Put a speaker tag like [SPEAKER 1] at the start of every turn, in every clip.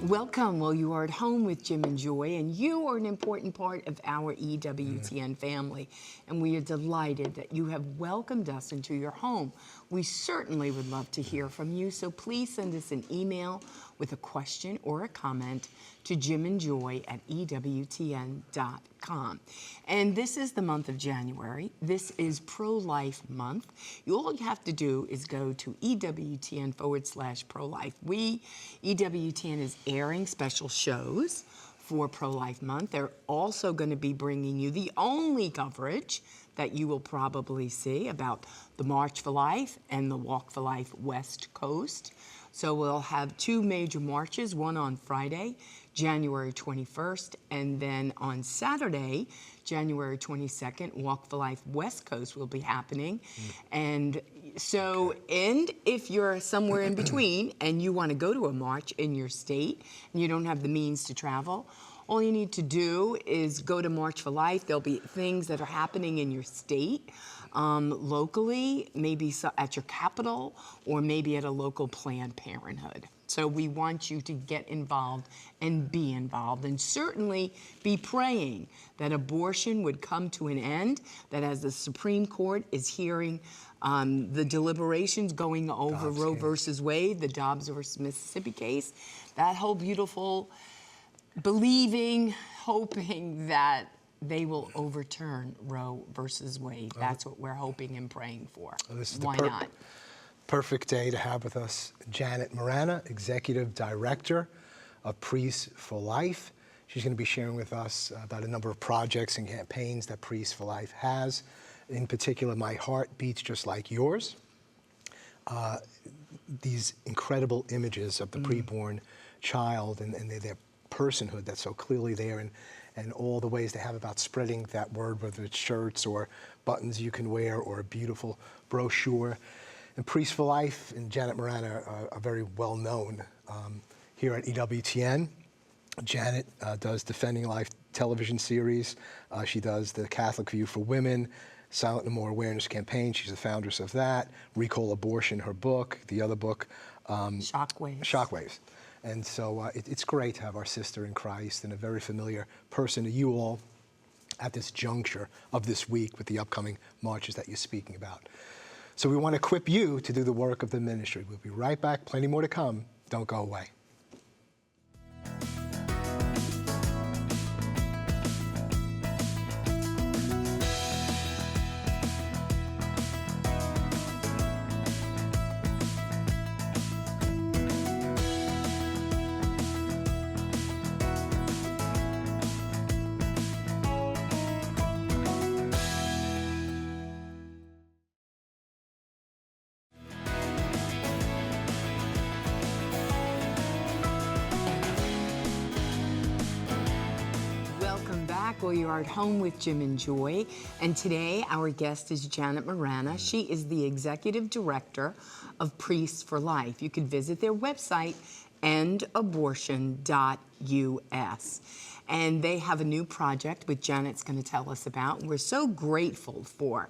[SPEAKER 1] Welcome. Well, you are at home with Jim and Joy, and you are an important part of our EWTN family. And we are delighted that you have welcomed us into your home. We certainly would love to hear from you, so please send us an email with a question or a comment to jimandjoy@ewtn.com. And this is the month of January. This is Pro-Life Month. All you have to do is go to EWTN/pro-life. EWTN is airing special shows for Pro-Life Month. They're also going to be bringing you the only coverage that you will probably see about the March for Life and the Walk for Life West Coast. So we'll have two major marches, one on Friday, January 21st, and then on Saturday, January 22nd, Walk for Life West Coast will be happening. And so, and if you're somewhere in between and you want to go to a march in your state and you don't have the means to travel, all you need to do is go to March for Life. There'll be things that are happening in your state, locally, maybe at your capital, or maybe at a local Planned Parenthood. So we want you to get involved and be involved, and certainly be praying that abortion would come to an end, that as the Supreme Court is hearing the deliberations going over Roe versus Wade, the Dobbs versus Mississippi case, that whole beautiful believing, hoping that they will overturn Roe versus Wade. That's what we're hoping and praying for. Why not?
[SPEAKER 2] Perfect day to have with us Janet Marana, Executive Director of Priests for Life. She's going to be sharing with us about a number of projects and campaigns that Priests for Life has. In particular, My Heart Beats Just Like Yours. These incredible images of the preborn child and their personhood that's so clearly there, and all the ways they have about spreading that word, whether it's shirts or buttons you can wear or a beautiful brochure. And Priests for Life and Janet Marana are very well known here at EWTN. Janet does Defending Life television series. She does the Catholic View for Women, Silent No More Awareness campaign. She's the foundress of that. Recall Abortion, her book. The other book, Shockwaves. And so it's great to have our sister in Christ and a very familiar person to you all at this juncture of this week with the upcoming marches that you're speaking about. So we want to equip you to do the work of the ministry. We'll be right back. Plenty more to come. Don't go away.
[SPEAKER 1] Well, you are at home with Jim and Joy, and today our guest is Janet Marana. She is the Executive Director of Priests for Life. You can visit their website, endabortion.us. And they have a new project, which Janet's going to tell us about. We're so grateful for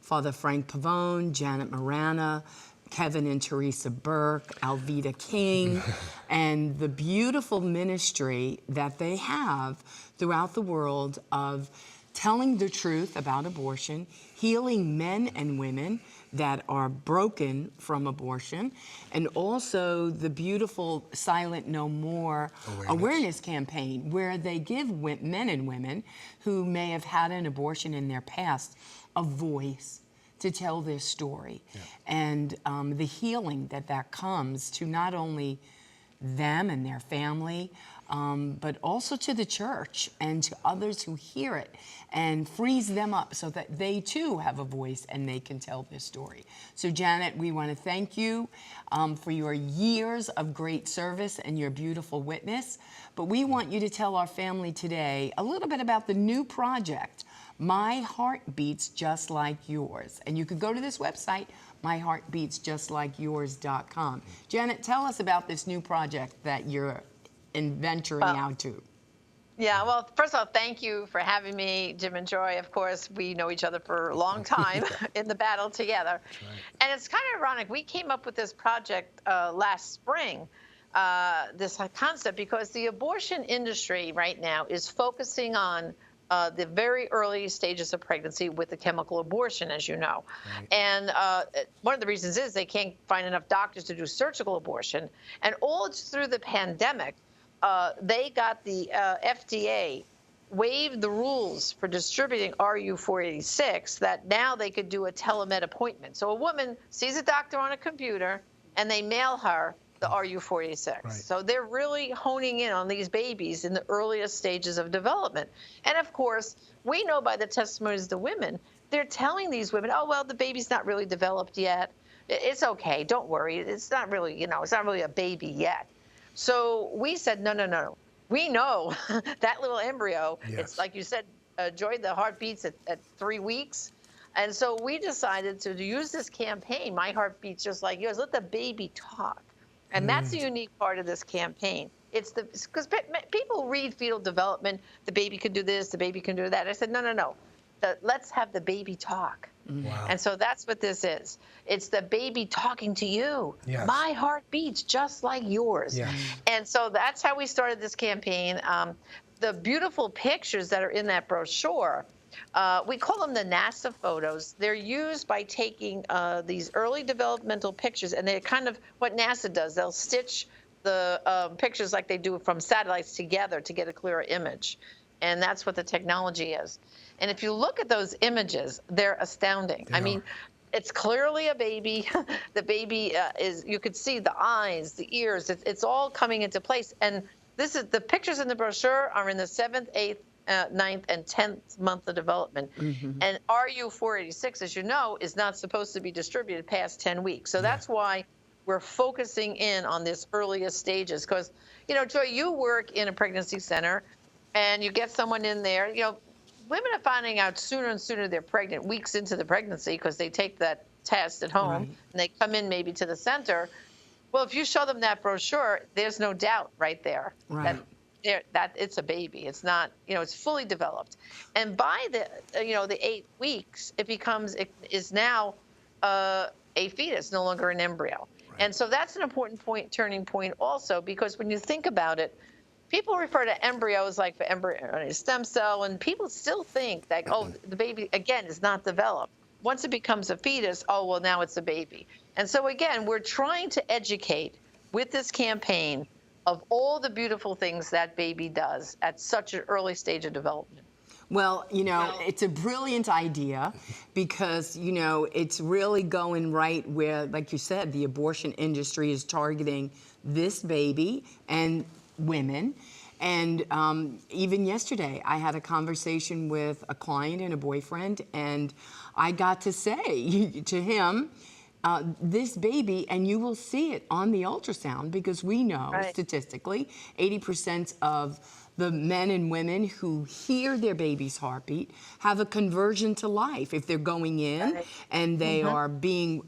[SPEAKER 1] Father Frank Pavone, Janet Marana, Kevin and Teresa Burke, Alveda King, and the beautiful ministry that they have throughout the world of telling the truth about abortion, healing men and women that are broken from abortion, and also the beautiful Silent No More awareness campaign, where they give men and women who may have had an abortion in their past a voice to tell their story, and the healing that comes to not only them and their family, but also to the church and to others who hear it, and frees them up so that they too have a voice and they can tell their story. So Janet, we want to thank you for your years of great service and your beautiful witness, but we want you to tell our family today a little bit about the new project, My Heart Beats Just Like Yours. And you could go to this website, myheartbeatsjustlikeyours.com. Janet, tell us about this new project that you're venturing out to.
[SPEAKER 3] Yeah, well, first of all, thank you for having me, Jim and Joy. Of course, we know each other for a long time in the battle together. Right. And it's kind of ironic. We came up with this project last spring this concept because the abortion industry right now is focusing on the very early stages of pregnancy with the chemical abortion, as you know.
[SPEAKER 2] Right.
[SPEAKER 3] And one of the reasons is they can't find enough doctors to do surgical abortion. And all through the pandemic, they got the FDA waived the rules for distributing RU486 that now they could do a telemed appointment. So a woman sees a doctor on a computer and they mail her the RU486.
[SPEAKER 2] Right.
[SPEAKER 3] So they're really honing in on these babies in the earliest stages of development. And of course, we know by the testimonies of the women, they're telling these women, oh, well, the baby's not really developed yet. It's okay. Don't worry. It's not really, it's not really a baby yet. So we said, no. We know that little embryo,
[SPEAKER 2] Yes.
[SPEAKER 3] it's like you said, Joy, the heart beats at 3 weeks. And so we decided to use this campaign, My Heart Beats Just Like Yours, let the baby talk. And that's the unique part of this campaign. It's because people read fetal development, the baby can do this, the baby can do that. I said, no. Let's have the baby talk.
[SPEAKER 2] Wow.
[SPEAKER 3] And so that's what this is. It's the baby talking to you.
[SPEAKER 2] Yes.
[SPEAKER 3] My heart beats just like yours.
[SPEAKER 2] Yes.
[SPEAKER 3] And so that's how we started this campaign. The beautiful pictures that are in that brochure, we call them the NASA photos. They're used by taking these early developmental pictures, and they're kind of what NASA does. They'll stitch the pictures like they do from satellites together to get a clearer image. And that's what the technology is. And if you look at those images, they're astounding. I mean, it's clearly a baby. The baby you could see the eyes, the ears, it's all coming into place. And this is the pictures in the brochure are in the 7th, 8th, 9th, and 10th month of development. And RU486, as you know, is not supposed to be distributed past 10 weeks. So that's why we're focusing in on this earliest stages. Because, Joy, you work in a pregnancy center, and you get someone in there, women are finding out sooner and sooner they're pregnant, weeks into the pregnancy, because they take that test at home and they come in maybe to the center. Well, if you show them that brochure, there's no doubt right there that it's a baby. It's not, it's fully developed. And by the 8 weeks, it is now a fetus, no longer an embryo. Right. And so that's an important turning point also, because when you think about it, people refer to embryos like for embryonic stem cell, and people still think that, the baby, again, is not developed. Once it becomes a fetus, now it's a baby. And so, again, we're trying to educate with this campaign of all the beautiful things that baby does at such an early stage of development.
[SPEAKER 1] Well, it's a brilliant idea because, it's really going right where, like you said, the abortion industry is targeting this baby and women. And even yesterday, I had a conversation with a client and a boyfriend, and I got to say to him, this baby, and you will see it on the ultrasound, because we know statistically 80% of the men and women who hear their baby's heartbeat have a conversion to life if they're going in and they are being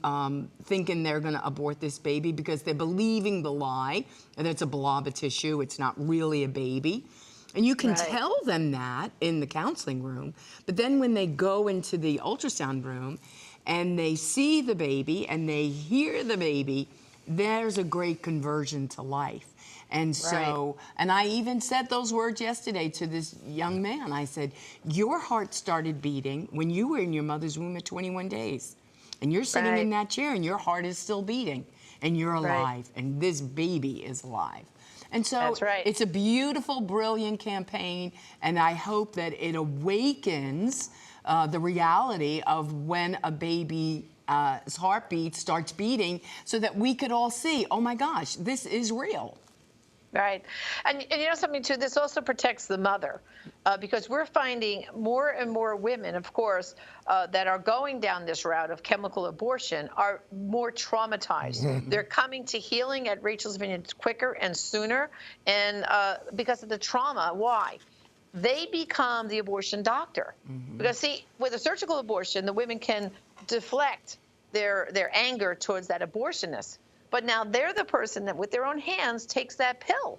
[SPEAKER 1] thinking they're going to abort this baby because they're believing the lie that it's a blob of tissue, it's not really a baby. And you can tell them that in the counseling room, but then when they go into the ultrasound room and they see the baby and they hear the baby, there's a great conversion to life. And so, and I even said those words yesterday to this young man. I said, your heart started beating when you were in your mother's womb at 21 days. And you're sitting in that chair and your heart is still beating and you're alive and this baby is alive. And so it's a beautiful, brilliant campaign, and I hope that it awakens the reality of when a baby's heartbeat starts beating so that we could all see, oh my gosh, this is real.
[SPEAKER 3] Right. And something, too, this also protects the mother because we're finding more and more women, of course, that are going down this route of chemical abortion are more traumatized. They're coming to healing at Rachel's Vineyard quicker and sooner, and because of the trauma. Why? They become the abortion doctor. Because, see, with a surgical abortion, the women can deflect their anger towards that abortionist. But now they're the person that, with their own hands, takes that pill.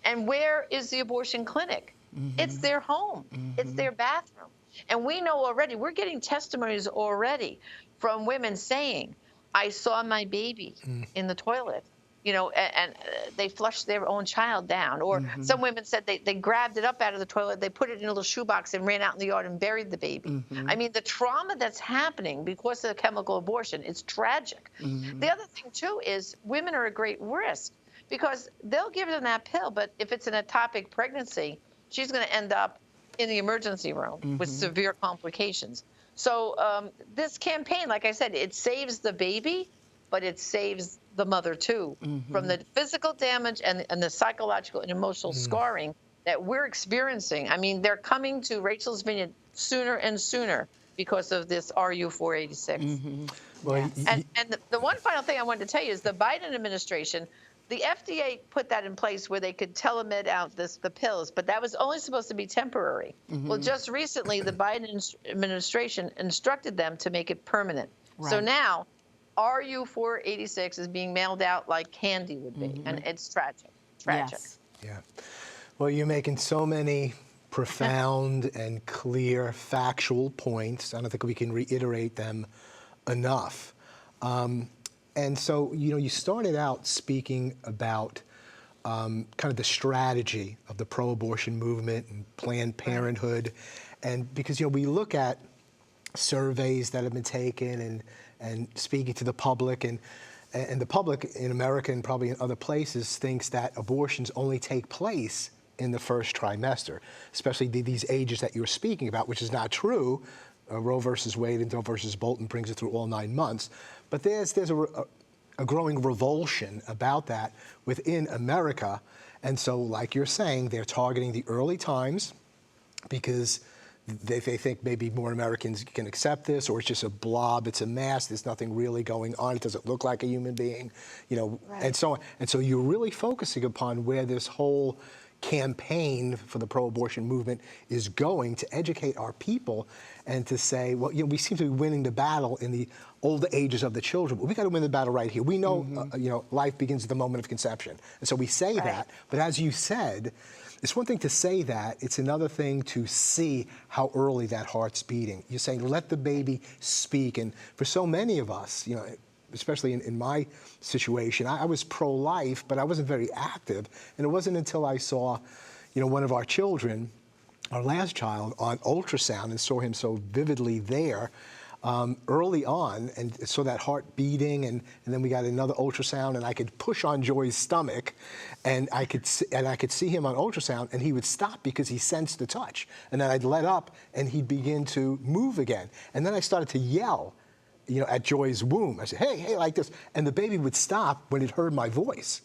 [SPEAKER 3] And where is the abortion clinic? It's their home. It's their bathroom. And we know already, we're getting testimonies already from women saying, I saw my baby in the toilet. and they flushed their own child down. Or some women said they grabbed it up out of the toilet, they put it in a little shoebox and ran out in the yard and buried the baby. I mean, the trauma that's happening because of the chemical abortion, it's tragic. The other thing, too, is women are at great risk because they'll give them that pill, but if it's an ectopic pregnancy, she's going to end up in the emergency room with severe complications. So this campaign, like I said, it saves the baby, but it saves the mother too from the physical damage and the psychological and emotional scarring that we're experiencing. I mean, they're coming to Rachel's Vineyard sooner and sooner because of this RU 486.
[SPEAKER 2] Well,
[SPEAKER 3] And the one final thing I wanted to tell you is the Biden administration, the FDA put that in place where they could telemed out the pills, but that was only supposed to be temporary. Well, just recently, the Biden administration instructed them to make it permanent. So
[SPEAKER 1] Right.
[SPEAKER 3] now, RU 486 is being mailed out like candy would be, and it's tragic. Tragic.
[SPEAKER 1] Yes.
[SPEAKER 2] yeah. Well, you're making so many profound and clear factual points. I don't think we can reiterate them enough. And so, you started out speaking about kind of the strategy of the pro-abortion movement and Planned Parenthood. And because, we look at surveys that have been taken and speaking to the public, and the public in America and probably in other places thinks that abortions only take place in the first trimester, especially these ages that you're speaking about, which is not true. Roe versus Wade and Doe versus Bolton brings it through all 9 months. But there's a growing revulsion about that within America. And so, like you're saying, they're targeting the early times because they think maybe more Americans can accept this, or it's just a blob, it's a mass, there's nothing really going on, it doesn't look like a human being, and so on. And so you're really focusing upon where this whole campaign for the pro-abortion movement is going to educate our people and to say, well, we seem to be winning the battle in the older ages of the children, but we got to win the battle right here. We know, life begins at the moment of conception. And so we say that, but as you said, it's one thing to say that, it's another thing to see how early that heart's beating. You're saying, let the baby speak. And for so many of us, especially in my situation, I was pro-life, but I wasn't very active. And it wasn't until I saw, one of our children, our last child, on ultrasound and saw him so vividly there early on, and saw that heart beating, and then we got another ultrasound, and I could push on Joy's stomach, and I could see him on ultrasound, and he would stop because he sensed the touch, and then I'd let up, and he'd begin to move again, and then I started to yell, at Joy's womb. I said, hey, like this, and the baby would stop when it heard my voice.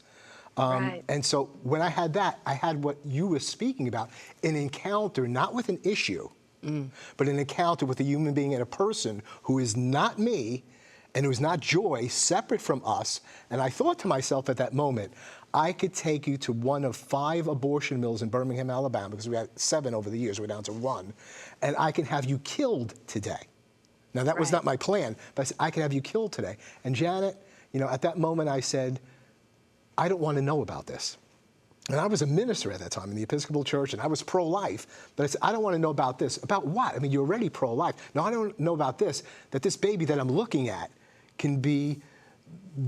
[SPEAKER 2] And so when I had that, I had what you were speaking about, an encounter, not with an issue, but an encounter with a human being and a person who is not me and who's not Joy, separate from us. And I thought to myself at that moment, I could take you to one of 5 abortion mills in Birmingham, Alabama, because we had 7 over the years, we're down to 1, and I can have you killed today. Now, that was not my plan, but I said, I can have you killed today. And Janet, at that moment I said, I don't want to know about this. And I was a minister at that time in the Episcopal Church, and I was pro-life, but I said, I don't want to know about this. About what? I mean, you're already pro-life. No, I don't know about this, that this baby that I'm looking at can be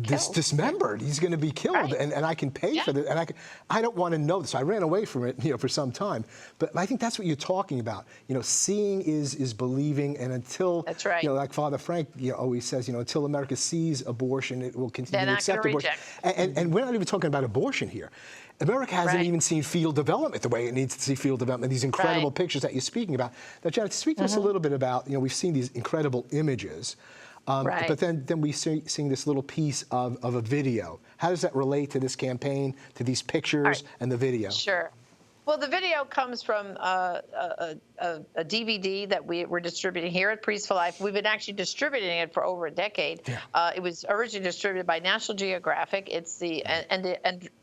[SPEAKER 2] dismembered. He's going to be killed, and I can pay for this. And I don't want to know this. I ran away from it, for some time. But I think that's what you're talking about. Seeing is believing, and until,
[SPEAKER 3] that's right.
[SPEAKER 2] Like Father Frank, always says, until America sees abortion, it will continue to accept abortion. And we're not even talking about abortion here. America hasn't even seen fetal development the way it needs to see fetal development. These incredible pictures that you're speaking about. Now, Janet, speak to us a little bit about, we've seen these incredible images. But then we seeing this little piece of a video. How does that relate to this campaign, to these pictures and the video?
[SPEAKER 3] Sure. Well, the video comes from a DVD that we're distributing here at Priests for Life. We've been actually distributing it for over a decade. Yeah. It was originally distributed by National Geographic. It's the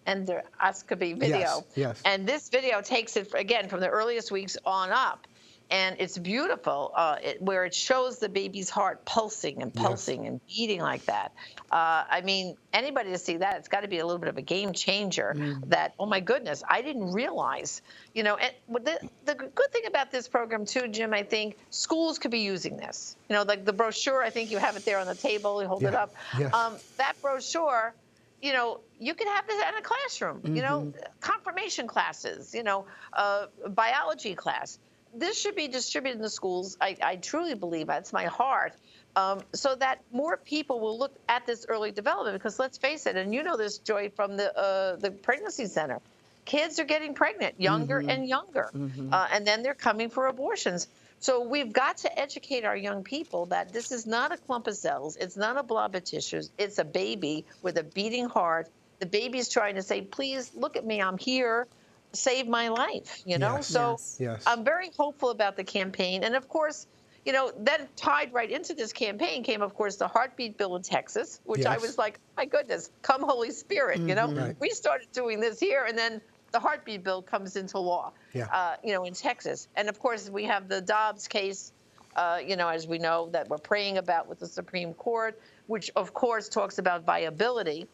[SPEAKER 3] endoscopy video.
[SPEAKER 2] Yes, yes.
[SPEAKER 3] And this video takes it, again, from the earliest weeks on up. And it's beautiful, where it shows the baby's heart pulsing and pulsing and beating like that. I mean, anybody to see that, it's got to be a little bit of a game changer. That, oh my goodness, I didn't realize. And the good thing about this program too, Jim, I think schools could be using this. Like the brochure, I think you have it there on the table. You hold it up.
[SPEAKER 2] Yes.
[SPEAKER 3] That brochure you can have this in a classroom, confirmation classes, biology class. This should be distributed in the schools. I truly believe that's my heart. So that more people will look at this early development, because let's face it, and you know this, Joy, from the pregnancy center, kids are getting pregnant younger and younger, and then they're coming for abortions. So we've got to educate our young people that this is not a clump of cells. It's not a blob of tissues. It's a baby with a beating heart. The baby's trying to say, please look at me. I'm here. Save my life,
[SPEAKER 2] Yes.
[SPEAKER 3] So
[SPEAKER 2] Yes.
[SPEAKER 3] I'm very hopeful about the campaign. And of course, then tied right into this campaign came, of course, the heartbeat bill in Texas, which I
[SPEAKER 2] Yes.
[SPEAKER 3] was like, oh my goodness, come Holy Spirit,
[SPEAKER 2] Right.
[SPEAKER 3] We started doing this here, and then the heartbeat bill comes into law,
[SPEAKER 2] Yeah.
[SPEAKER 3] in Texas. And of course, we have the Dobbs case, as we know, that we're praying about with the Supreme Court, which of course talks about viability.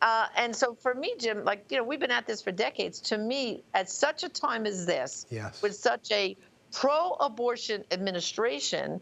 [SPEAKER 3] And so for me, Jim, we've been at this for decades. To me, at such a time as this,
[SPEAKER 2] Yes.
[SPEAKER 3] with such a pro-abortion administration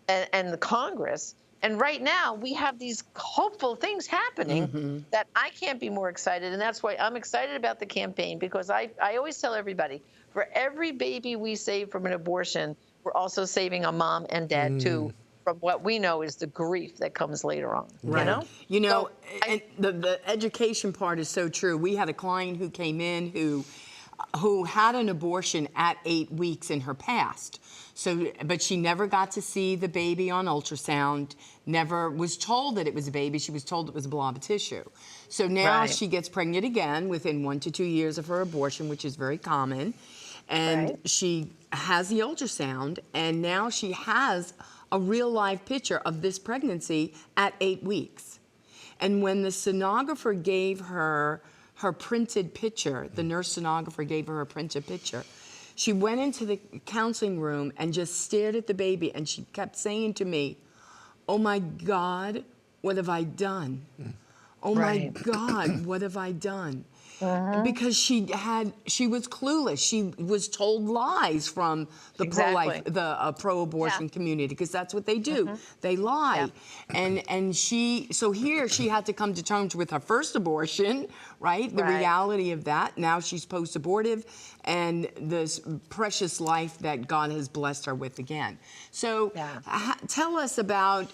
[SPEAKER 3] and the Congress, and right now we have these hopeful things happening that I can't be more excited. And that's why I'm excited about the campaign, because I always tell everybody, for every baby we save from an abortion, we're also saving a mom and dad too, from what we know is the grief that comes later on.
[SPEAKER 1] Right.
[SPEAKER 3] So
[SPEAKER 1] and the education part is so true. We had a client who came in who had an abortion at 8 weeks in her past. So, but she never got to see the baby on ultrasound, never was told that it was a baby. She was told it was a blob of tissue. So now
[SPEAKER 3] Right.
[SPEAKER 1] she gets pregnant again within 1 to 2 years of her abortion, which is very common. And
[SPEAKER 3] Right.
[SPEAKER 1] she has the ultrasound, and now she has a real live picture of this pregnancy at 8 weeks. And when the sonographer gave her printed picture, the nurse sonographer gave her a printed picture, she went into the counseling room and just stared at the baby, and she kept saying to me, oh my God, what have I done? Oh my
[SPEAKER 3] Right.
[SPEAKER 1] God, what have I done? Because she was clueless. She was told lies from the
[SPEAKER 3] Exactly.
[SPEAKER 1] pro-abortion community, because that's what they do. They lie. And so here she had to come to terms with her first abortion, right? The
[SPEAKER 3] Right.
[SPEAKER 1] reality of that. Now she's post-abortive, and this precious life that God has blessed her with again. So tell us about,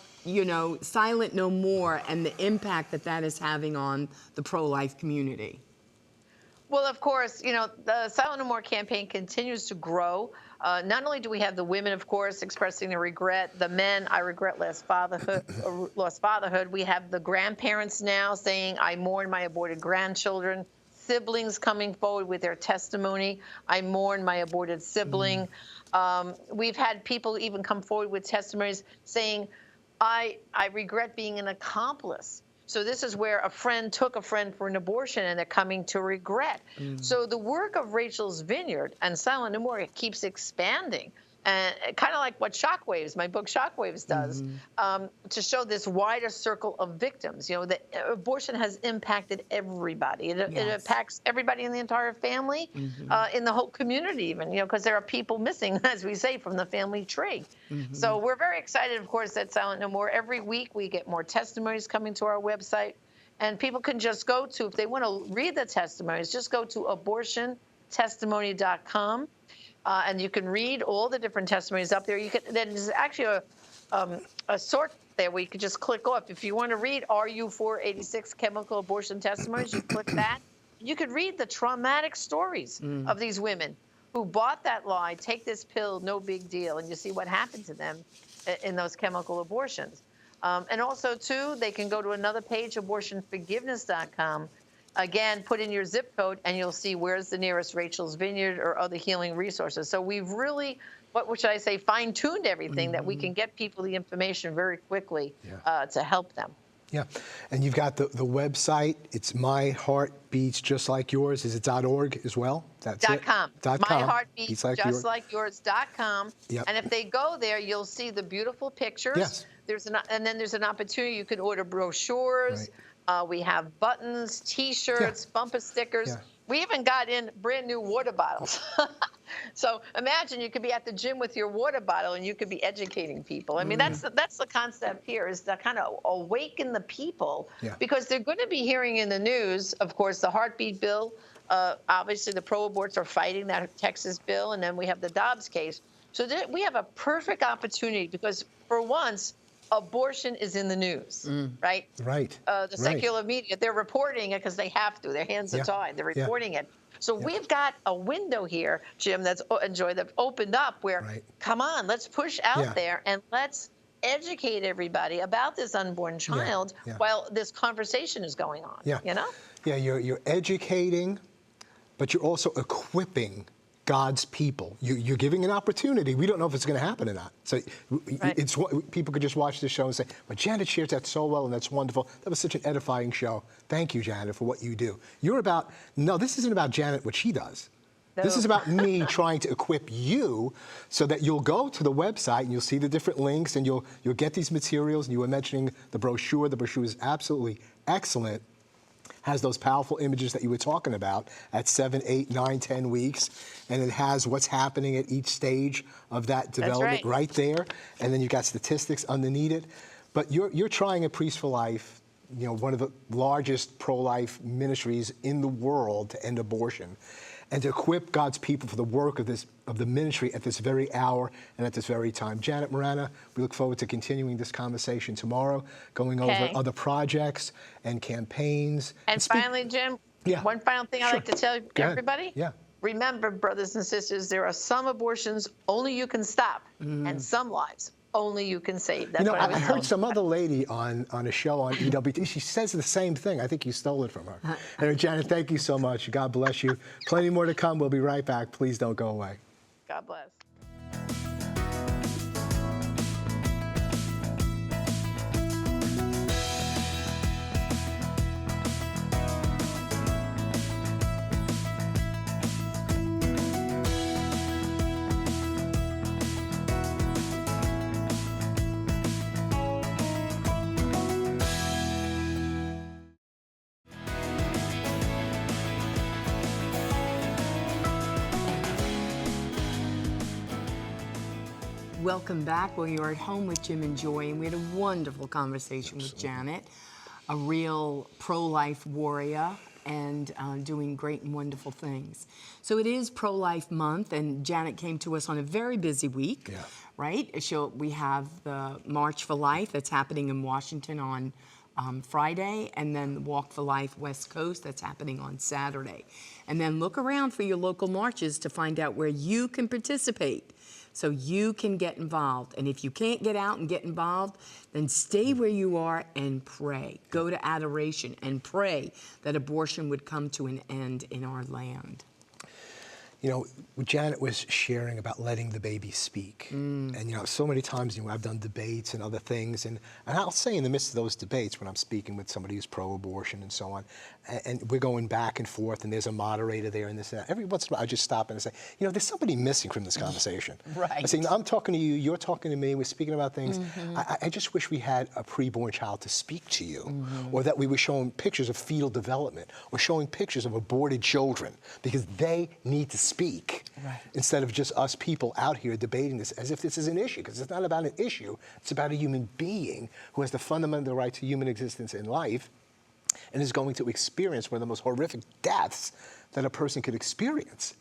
[SPEAKER 1] Silent No More and the impact that is having on the pro-life community.
[SPEAKER 3] Well, of course, the Silent No More campaign continues to grow. Not only do we have the women, of course, expressing their regret, the men, I regret lost fatherhood. We have the grandparents now saying, I mourn my aborted grandchildren. Siblings coming forward with their testimony. I mourn my aborted sibling. We've had people even come forward with testimonies saying, I regret being an accomplice. So this is where a friend took a friend for an abortion, and they're coming to regret. So the work of Rachel's Vineyard and Silent No More keeps expanding. And kind of like what Shockwaves, my book Shockwaves does, to show this wider circle of victims. That abortion has impacted everybody. It impacts everybody in the entire family, in the whole community even, because there are people missing, as we say, from the family tree. So we're very excited, of course, at Silent No More. Every week we get more testimonies coming to our website. And people can just go to, if they want to read the testimonies, just go to abortiontestimony.com. And you can read all the different testimonies up there. There's actually a sort there where you can just click off. If you want to read RU486 chemical abortion testimonies, you click that. You could read the traumatic stories of these women who bought that lie, take this pill, no big deal, and you see what happened to them in those chemical abortions. And also, too, they can go to another page, abortionforgiveness.com. Again, put in your zip code, and you'll see where's the nearest Rachel's Vineyard or other healing resources. So we've really, what should I say, fine-tuned everything that we can get people the information very quickly to help them.
[SPEAKER 2] Yeah, and you've got the website. It's My Heart Beats Just Like Yours. Is it .org as well? That's it?
[SPEAKER 3] .com.
[SPEAKER 2] .com.
[SPEAKER 3] My Heart Beats
[SPEAKER 2] like
[SPEAKER 3] Just
[SPEAKER 2] yours.
[SPEAKER 3] Like Yours.com.
[SPEAKER 2] Yep.
[SPEAKER 3] And if they go there, you'll see the beautiful pictures.
[SPEAKER 2] Yes.
[SPEAKER 3] And then there's an opportunity. You can order brochures.
[SPEAKER 2] Right.
[SPEAKER 3] We have buttons, T-shirts, bumper stickers.
[SPEAKER 2] Yeah.
[SPEAKER 3] We even got in brand new water bottles. So imagine you could be at the gym with your water bottle and you could be educating people. I mean, that's the concept here, is to kind of awaken the people,
[SPEAKER 2] Yeah.
[SPEAKER 3] because they're going to be hearing in the news, of course, the heartbeat bill. Obviously, the pro-aborts are fighting that Texas bill, and then we have the Dobbs case. So we have a perfect opportunity, because for once, abortion is in the news, right?
[SPEAKER 2] Right.
[SPEAKER 3] The
[SPEAKER 2] Right.
[SPEAKER 3] secular media, they're reporting it because they have to. Their hands are
[SPEAKER 2] Yeah.
[SPEAKER 3] tied. They're
[SPEAKER 2] Yeah.
[SPEAKER 3] reporting it. So we've got a window here, Jim, that's opened up where,
[SPEAKER 2] Right.
[SPEAKER 3] come on, let's push out
[SPEAKER 2] Yeah.
[SPEAKER 3] there and let's educate everybody about this unborn child
[SPEAKER 2] Yeah.
[SPEAKER 3] while this conversation is going on.
[SPEAKER 2] Yeah.
[SPEAKER 3] You know?
[SPEAKER 2] Yeah, you're educating, but you're also equipping God's people. You're giving an opportunity. We don't know if it's going to happen or not. So it's people could just watch this show and say, well, Janet shares that so well, and that's wonderful. That was such an edifying show. Thank you, Janet, for what you do. No, this isn't about Janet, what she does. This is about me trying to equip you so that you'll go to the website and you'll see the different links and you'll get these materials. And you were mentioning the brochure. The brochure is absolutely excellent. Has those powerful images that you were talking about at 7, 8, 9, 10 weeks. And it has what's happening at each stage of that development right there. And then you've got statistics underneath it. But you're trying at Priests for Life, one of the largest pro-life ministries in the world to end abortion, and to equip God's people for the work of the ministry at this very hour and at this very time. Janet Marana, we look forward to continuing this conversation tomorrow, going over other projects and campaigns.
[SPEAKER 3] And finally, Jim, one final thing I'd like to tell everybody.
[SPEAKER 2] Yeah.
[SPEAKER 3] Remember, brothers and sisters, there are some abortions only you can stop, and some lives only you can save. That's what I
[SPEAKER 2] I
[SPEAKER 3] was
[SPEAKER 2] heard
[SPEAKER 3] told.
[SPEAKER 2] some other lady on a show on EWT. She says the same thing. I think you stole it from her. Anyway, Janet, thank you so much. God bless you. Plenty more to come. We'll be right back. Please don't go away.
[SPEAKER 3] God bless.
[SPEAKER 1] Welcome back. Well, you're at home with Jim and Joy, and we had a wonderful conversation with Janet, a real pro-life warrior and doing great and wonderful things. So it is Pro-Life Month, and Janet came to us on a very busy week, right? We have the March for Life that's happening in Washington on Friday, and then the Walk for Life West Coast that's happening on Saturday. And then look around for your local marches to find out where you can participate, so you can get involved. And if you can't get out and get involved, then stay where you are and pray. Go to adoration and pray that abortion would come to an end in our land.
[SPEAKER 2] Janet was sharing about letting the baby speak. And, so many times, I've done debates and other things. And I'll say in the midst of those debates, when I'm speaking with somebody who's pro-abortion and so on, and we're going back and forth, and there's a moderator there and this and that. Every once in a while, I just stop and I say, there's somebody missing from this conversation.
[SPEAKER 1] Right.
[SPEAKER 2] I say, I'm talking to you, you're talking to me, we're speaking about things. I just wish we had a preborn child to speak to you, or that we were showing pictures of fetal development, or showing pictures of aborted children, because they need to speak. Right. Instead of just us people out here debating this as if this is an issue, because it's not about an issue, it's about a human being who has the fundamental right to human existence in life and is going to experience one of the most horrific deaths that a person could experience.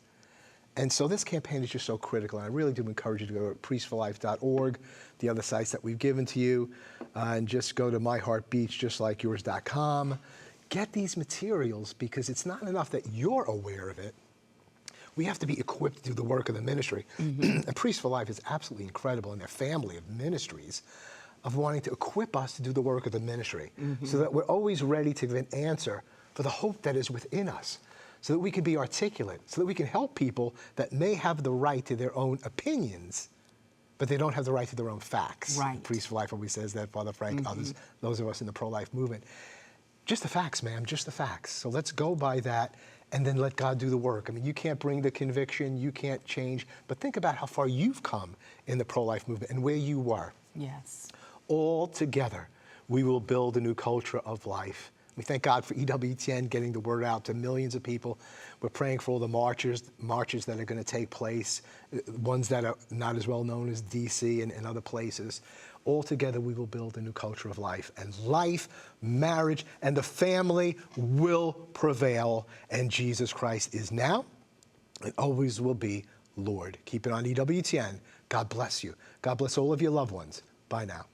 [SPEAKER 2] And so this campaign is just so critical, and I really do encourage you to go to priestforlife.org, the other sites that we've given to you, and just go to myheartbeatsjustlikeyours.com. Get these materials, because it's not enough that you're aware of it. We have to be equipped to do the work of the ministry. And Priests for Life is absolutely incredible in their family of ministries of wanting to equip us to do the work of the ministry, so that we're always ready to give an answer for the hope that is within us, so that we can be articulate, so that we can help people that may have the right to their own opinions, but they don't have the right to their own facts.
[SPEAKER 1] Right.
[SPEAKER 2] Priests for Life always says that, Father Frank, others, those of us in the pro-life movement. Just the facts, ma'am, just the facts. So let's go by that and then let God do the work. I mean, you can't bring the conviction, you can't change, but think about how far you've come in the pro-life movement and where you were.
[SPEAKER 1] Yes.
[SPEAKER 2] All together, we will build a new culture of life. We thank God for EWTN getting the word out to millions of people. We're praying for all the marches that are going to take place, ones that are not as well known as DC and other places. All together, we will build a new culture of life. And life, marriage, and the family will prevail. And Jesus Christ is now and always will be Lord. Keep it on EWTN. God bless you. God bless all of your loved ones. Bye now.